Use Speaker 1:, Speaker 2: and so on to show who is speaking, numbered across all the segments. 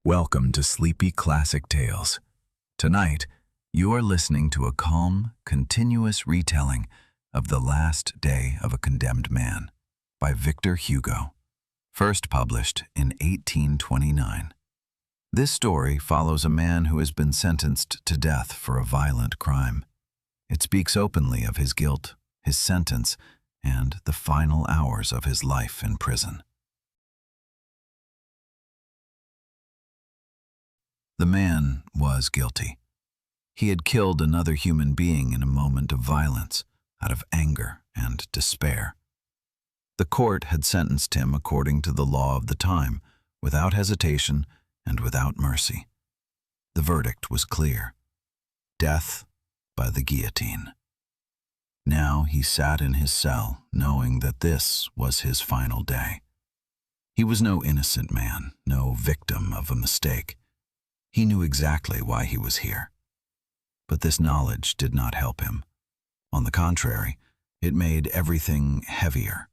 Speaker 1: Welcome to Sleepy Classic Tales. Tonight, you are listening to a calm, continuous retelling of The Last Day of a Condemned Man by Victor Hugo, first published in 1829. This story follows a man who has been sentenced to death for a violent crime. It speaks openly of his guilt, his sentence, and the final hours of his life in prison. The man was guilty. He had killed another human being in a moment of violence, out of anger and despair. The court had sentenced him according to the law of the time, without hesitation and without mercy. The verdict was clear: death by the guillotine. Now he sat in his cell, knowing that this was his final day. He was no innocent man, no victim of a mistake. He knew exactly why he was here. But this knowledge did not help him. On the contrary, it made everything heavier.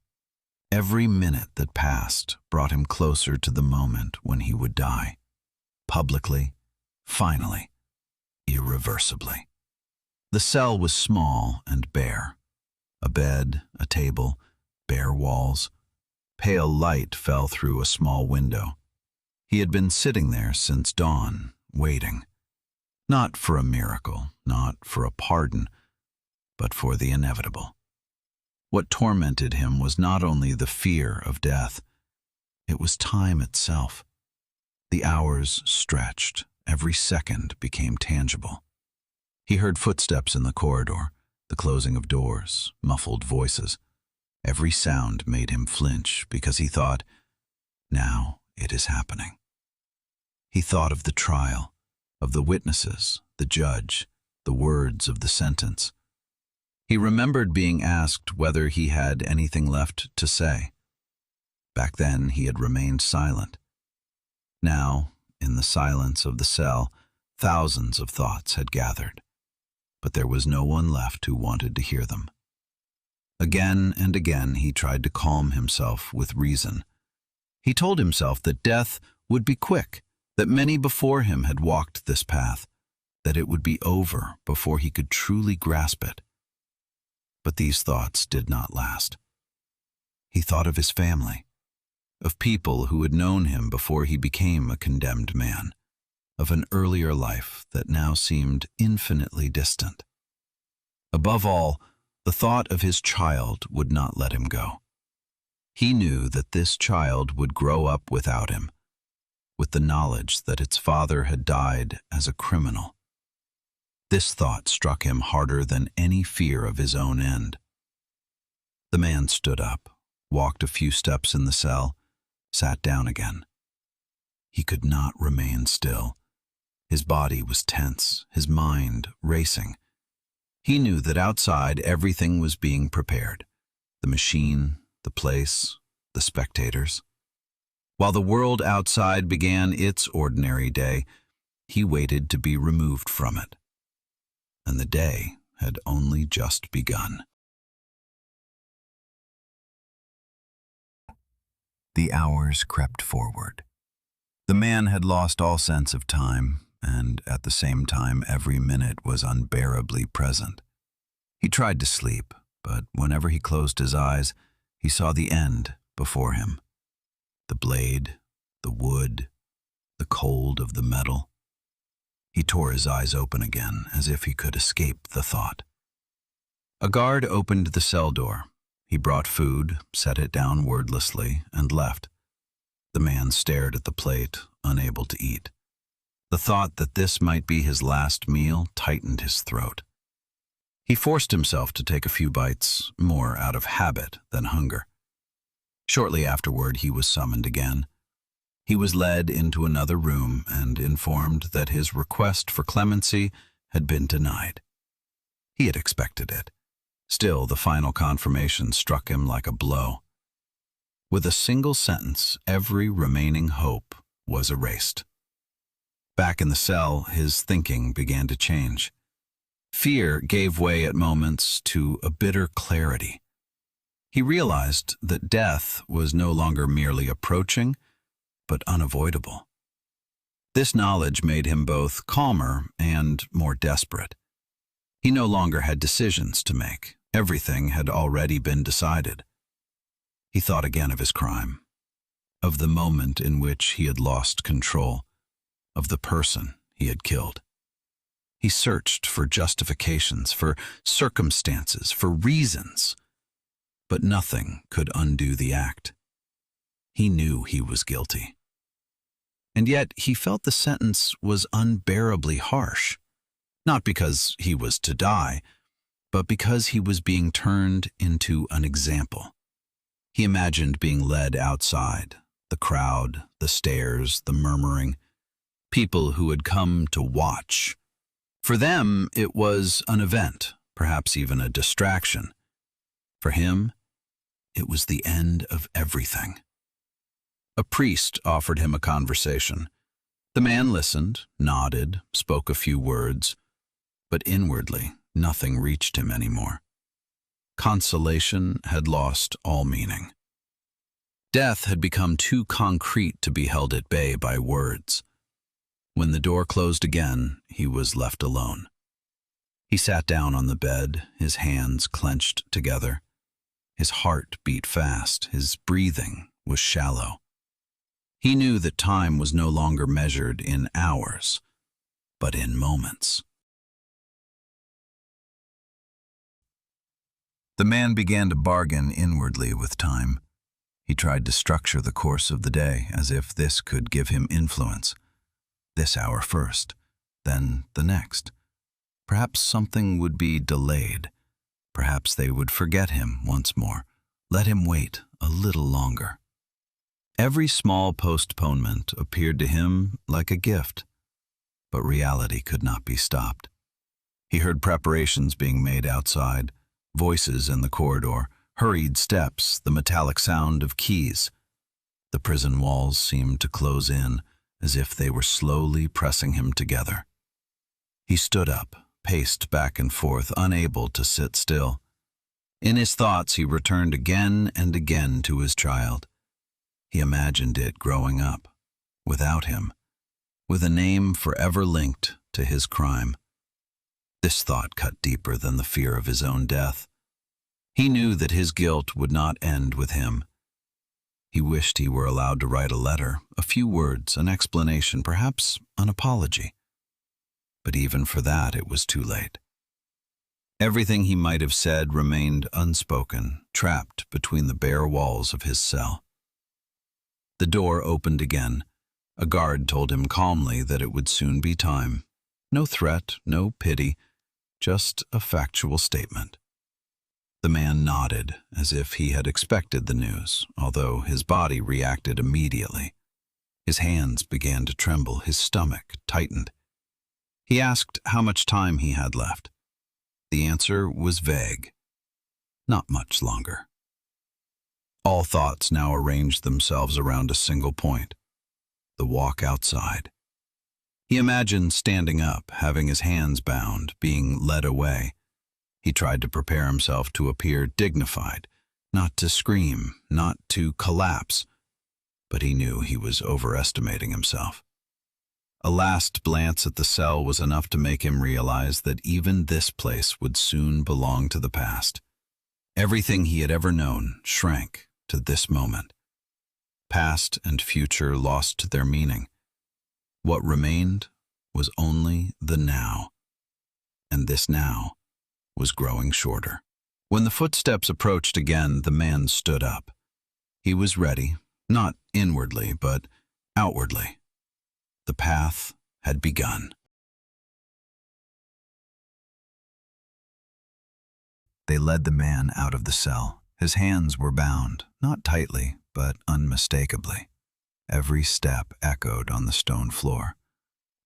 Speaker 1: Every minute that passed brought him closer to the moment when he would die. Publicly, finally, irreversibly. The cell was small and bare. A bed, a table, bare walls. Pale light fell through a small window. He had been sitting there since dawn, waiting. Not for a miracle, not for a pardon, but for the inevitable. What tormented him was not only the fear of death, it was time itself. The hours stretched, every second became tangible. He heard footsteps in the corridor, the closing of doors, muffled voices. Every sound made him flinch because he thought, now it is happening. He thought of the trial, of the witnesses, the judge, the words of the sentence. He remembered being asked whether he had anything left to say. Back then he had remained silent. Now, in the silence of the cell, thousands of thoughts had gathered, but there was no one left who wanted to hear them. Again and again he tried to calm himself with reason. He told himself that death would be quick, that many before him had walked this path, that it would be over before he could truly grasp it. But these thoughts did not last. He thought of his family, of people who had known him before he became a condemned man, of an earlier life that now seemed infinitely distant. Above all, the thought of his child would not let him go. He knew that this child would grow up without him, with the knowledge that its father had died as a criminal. This thought struck him harder than any fear of his own end. The man stood up, walked a few steps in the cell, sat down again. He could not remain still. His body was tense, his mind racing. He knew that outside everything was being prepared: the machine, the place, the spectators. While the world outside began its ordinary day, he waited to be removed from it. And the day had only just begun. The hours crept forward. The man had lost all sense of time, and at the same time every minute was unbearably present. He tried to sleep, but whenever he closed his eyes, he saw the end before him. The blade, the wood, the cold of the metal. He tore his eyes open again, as if he could escape the thought. A guard opened the cell door. He brought food, set it down wordlessly, and left. The man stared at the plate, unable to eat. The thought that this might be his last meal tightened his throat. He forced himself to take a few bites, more out of habit than hunger. Shortly afterward, he was summoned again. He was led into another room and informed that his request for clemency had been denied. He had expected it. Still, the final confirmation struck him like a blow. With a single sentence, every remaining hope was erased. Back in the cell, his thinking began to change. Fear gave way at moments to a bitter clarity. He realized that death was no longer merely approaching, but unavoidable. This knowledge made him both calmer and more desperate. He no longer had decisions to make. Everything had already been decided. He thought again of his crime, of the moment in which he had lost control, of the person he had killed. He searched for justifications, for circumstances, for reasons, but nothing could undo the act. He knew he was guilty. And yet he felt the sentence was unbearably harsh, not because he was to die, but because he was being turned into an example. He imagined being led outside, the crowd, the stares, the murmuring, people who had come to watch. For them, it was an event, perhaps even a distraction. For him, it was the end of everything. A priest offered him a conversation. The man listened, nodded, spoke a few words, but inwardly, nothing reached him anymore. Consolation had lost all meaning. Death had become too concrete to be held at bay by words. When the door closed again, he was left alone. He sat down on the bed, his hands clenched together. His heart beat fast, his breathing was shallow. He knew that time was no longer measured in hours, but in moments. The man began to bargain inwardly with time. He tried to structure the course of the day as if this could give him influence. This hour first, then the next. Perhaps something would be delayed. Perhaps they would forget him once more. Let him wait a little longer. Every small postponement appeared to him like a gift, but reality could not be stopped. He heard preparations being made outside, voices in the corridor, hurried steps, the metallic sound of keys. The prison walls seemed to close in, as if they were slowly pressing him together. He stood up, paced back and forth, unable to sit still. In his thoughts, he returned again and again to his child. He imagined it growing up, without him, with a name forever linked to his crime. This thought cut deeper than the fear of his own death. He knew that his guilt would not end with him. He wished he were allowed to write a letter, a few words, an explanation, perhaps an apology. But even for that, it was too late. Everything he might have said remained unspoken, trapped between the bare walls of his cell. The door opened again. A guard told him calmly that it would soon be time. No threat, no pity, just a factual statement. The man nodded, as if he had expected the news, although his body reacted immediately. His hands began to tremble, his stomach tightened. He asked how much time he had left. The answer was vague. Not much longer. All thoughts now arranged themselves around a single point: the walk outside. He imagined standing up, having his hands bound, being led away. He tried to prepare himself to appear dignified, not to scream, not to collapse, but he knew he was overestimating himself. A last glance at the cell was enough to make him realize that even this place would soon belong to the past. Everything he had ever known shrank to this moment. Past and future lost their meaning. What remained was only the now, and this now was growing shorter. When the footsteps approached again, the man stood up. He was ready, not inwardly, but outwardly. The path had begun. They led the man out of the cell. His hands were bound, not tightly, but unmistakably. Every step echoed on the stone floor.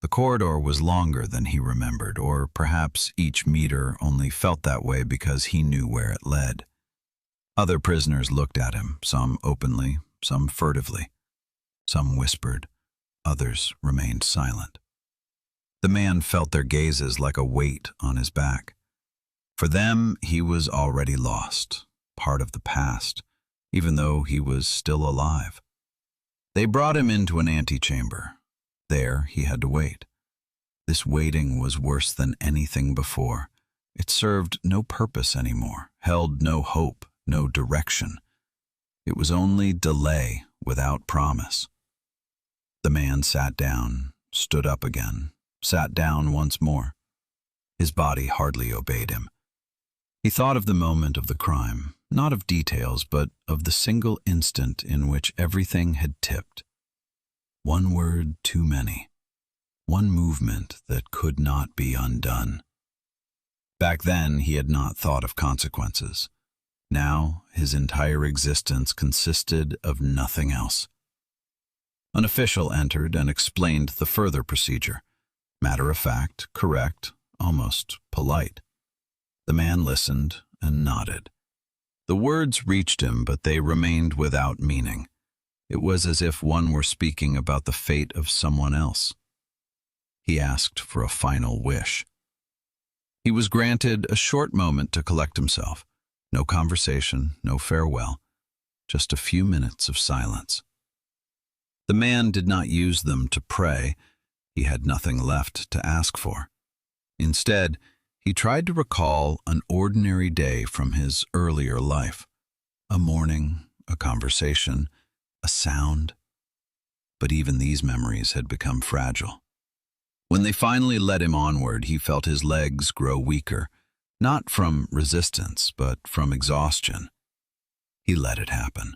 Speaker 1: The corridor was longer than he remembered, or perhaps each meter only felt that way because he knew where it led. Other prisoners looked at him, some openly, some furtively. Some whispered, others remained silent. The man felt their gazes like a weight on his back. For them, he was already lost, part of the past, even though he was still alive. They brought him into an antechamber. There he had to wait. This waiting was worse than anything before. It served no purpose anymore, held no hope, no direction. It was only delay without promise. The man sat down, stood up again, sat down once more. His body hardly obeyed him. He thought of the moment of the crime, not of details, but of the single instant in which everything had tipped. One word too many. One movement that could not be undone. Back then, he had not thought of consequences. Now, his entire existence consisted of nothing else. An official entered and explained the further procedure. Matter-of-fact, correct, almost polite. The man listened and nodded. The words reached him, but they remained without meaning. It was as if one were speaking about the fate of someone else. He asked for a final wish. He was granted a short moment to collect himself. No conversation, no farewell, just a few minutes of silence. The man did not use them to pray. He had nothing left to ask for. Instead, he tried to recall an ordinary day from his earlier life. A morning, a conversation, a sound. But even these memories had become fragile. When they finally led him onward, he felt his legs grow weaker, not from resistance, but from exhaustion. He let it happen.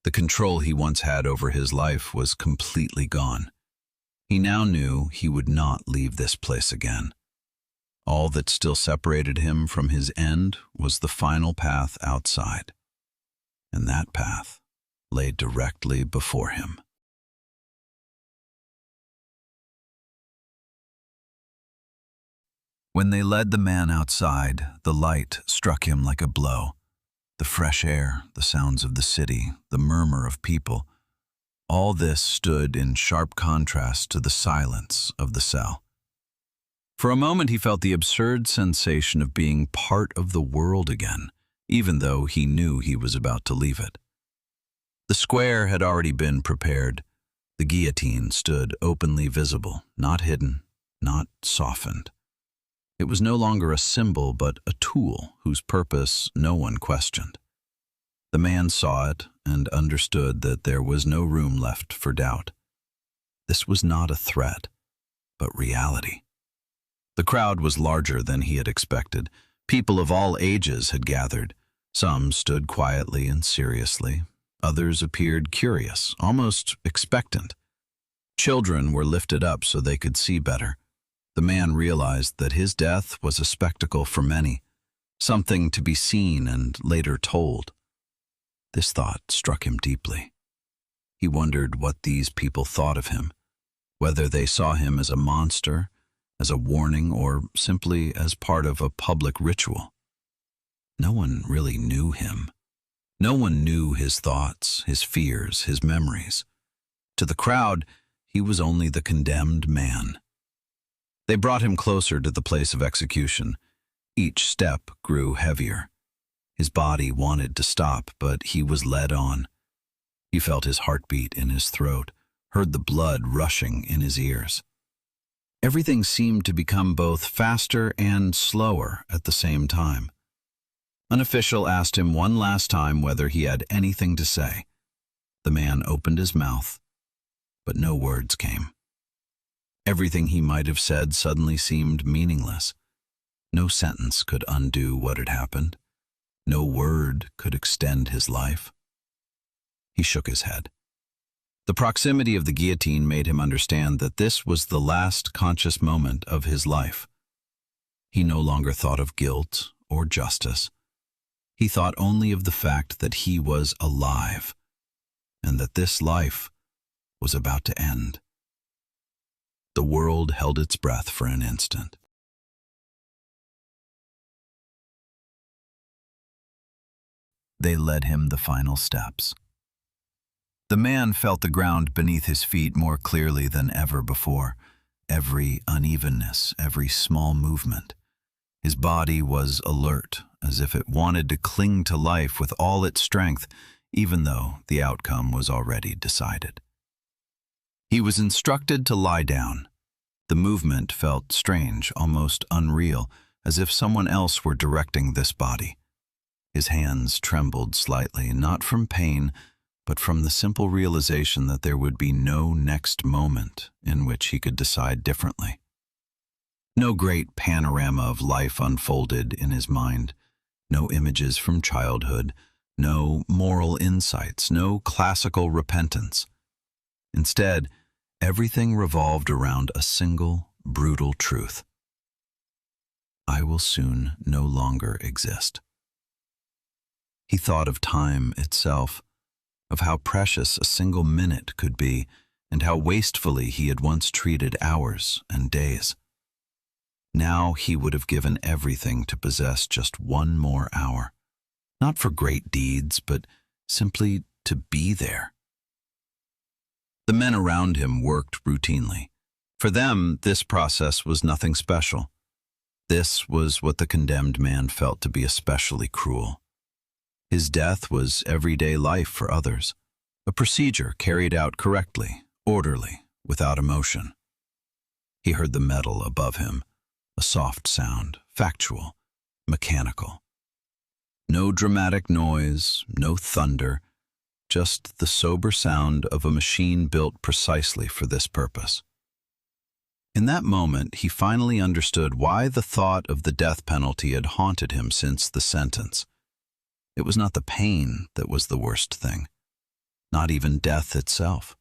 Speaker 1: The control he once had over his life was completely gone. He now knew he would not leave this place again. All that still separated him from his end was the final path outside. And that path lay directly before him. When they led the man outside, the light struck him like a blow. The fresh air, the sounds of the city, the murmur of people, all this stood in sharp contrast to the silence of the cell. For a moment he felt the absurd sensation of being part of the world again, even though he knew he was about to leave it. The square had already been prepared. The guillotine stood openly visible, not hidden, not softened. It was no longer a symbol, but a tool whose purpose no one questioned. The man saw it and understood that there was no room left for doubt. This was not a threat, but reality. The crowd was larger than he had expected. People of all ages had gathered. Some stood quietly and seriously. Others appeared curious, almost expectant. Children were lifted up so they could see better. The man realized that his death was a spectacle for many, something to be seen and later told. This thought struck him deeply. He wondered what these people thought of him, whether they saw him as a monster, as a warning, or simply as part of a public ritual. No one really knew him. No one knew his thoughts, his fears, his memories. To the crowd, he was only the condemned man. They brought him closer to the place of execution. Each step grew heavier. His body wanted to stop, but he was led on. He felt his heartbeat in his throat, heard the blood rushing in his ears. Everything seemed to become both faster and slower at the same time. An official asked him one last time whether he had anything to say. The man opened his mouth, but no words came. Everything he might have said suddenly seemed meaningless. No sentence could undo what had happened. No word could extend his life. He shook his head. The proximity of the guillotine made him understand that this was the last conscious moment of his life. He no longer thought of guilt or justice. He thought only of the fact that he was alive, and that this life was about to end. The world held its breath for an instant. They led him the final steps. The man felt the ground beneath his feet more clearly than ever before, every unevenness, every small movement. His body was alert, as if it wanted to cling to life with all its strength, even though the outcome was already decided. He was instructed to lie down. The movement felt strange, almost unreal, as if someone else were directing this body. His hands trembled slightly, not from pain, but from the simple realization that there would be no next moment in which he could decide differently. No great panorama of life unfolded in his mind, no images from childhood, no moral insights, no classical repentance. Instead, everything revolved around a single, brutal truth. I will soon no longer exist. He thought of time itself, of how precious a single minute could be, and how wastefully he had once treated hours and days. Now he would have given everything to possess just one more hour, not for great deeds, but simply to be there. The men around him worked routinely. For them, this process was nothing special. This was what the condemned man felt to be especially cruel. His death was everyday life for others, a procedure carried out correctly, orderly, without emotion. He heard the metal above him, a soft sound, factual, mechanical. No dramatic noise, no thunder, just the sober sound of a machine built precisely for this purpose. In that moment, he finally understood why the thought of the death penalty had haunted him since the sentence. It was not the pain that was the worst thing, not even death itself.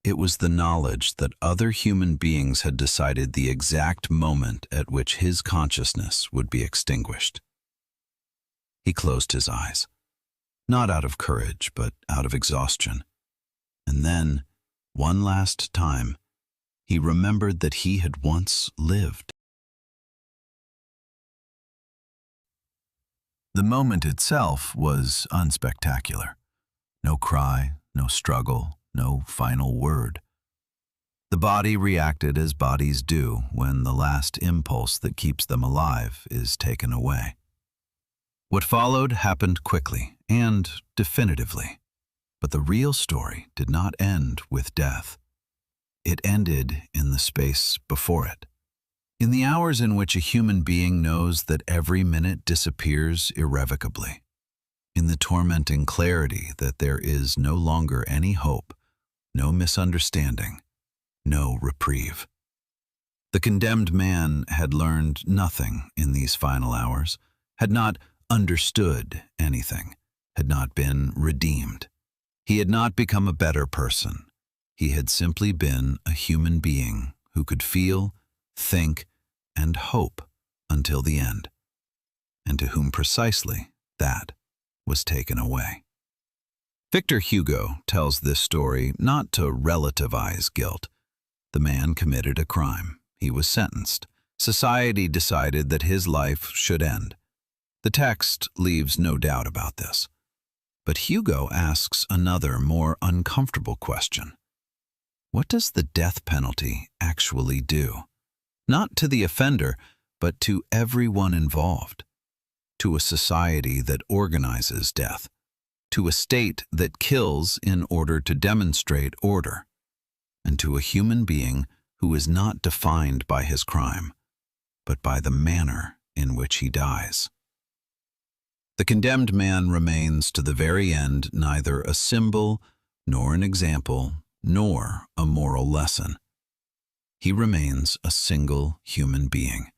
Speaker 1: It was the knowledge that other human beings had decided the exact moment at which his consciousness would be extinguished. He closed his eyes, not out of courage, but out of exhaustion. And then, one last time, he remembered that he had once lived. The moment itself was unspectacular. No cry, no struggle, no final word. The body reacted as bodies do when the last impulse that keeps them alive is taken away. What followed happened quickly and definitively, but the real story did not end with death. It ended in the space before it. In the hours in which a human being knows that every minute disappears irrevocably. In the tormenting clarity that there is no longer any hope, no misunderstanding, no reprieve. The condemned man had learned nothing in these final hours, had not understood anything, had not been redeemed. He had not become a better person. He had simply been a human being who could feel, think, and hope until the end, and to whom precisely that was taken away. Victor Hugo tells this story not to relativize guilt. The man committed a crime. He was sentenced. Society decided that his life should end. The text leaves no doubt about this. But Hugo asks another, more uncomfortable question. What does the death penalty actually do? Not to the offender, but to everyone involved. To a society that organizes death. To a state that kills in order to demonstrate order. And to a human being who is not defined by his crime, but by the manner in which he dies. The condemned man remains to the very end neither a symbol, nor an example, nor a moral lesson. He remains a single human being,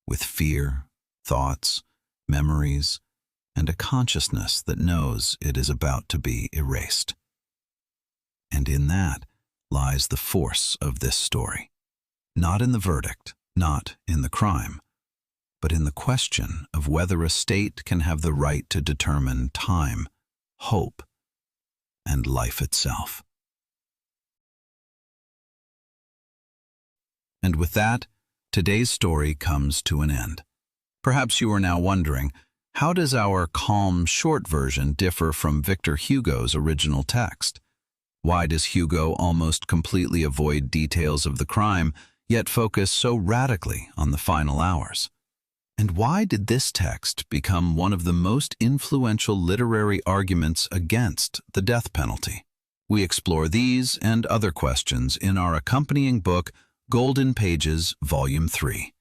Speaker 1: with fear, thoughts, memories, and a consciousness that knows it is about to be erased. And in that lies the force of this story. Not in the verdict, not in the crime, but in the question of whether a state can have the right to determine time, hope, and life itself. And with that, today's story comes to an end. Perhaps you are now wondering, how does our calm, short version differ from Victor Hugo's original text? Why does Hugo almost completely avoid details of the crime, yet focus so radically on the final hours? And why did this text become one of the most influential literary arguments against the death penalty? We explore these and other questions in our accompanying book, Golden Pages, Volume 3.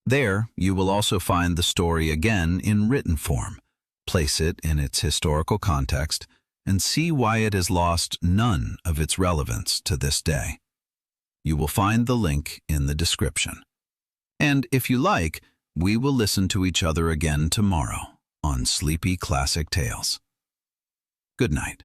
Speaker 1: There, you will also find the story again in written form, place it in its historical context, and see why it has lost none of its relevance to this day. You will find the link in the description. And if you like, we will listen to each other again tomorrow on Sleepy Classic Tales. Good night.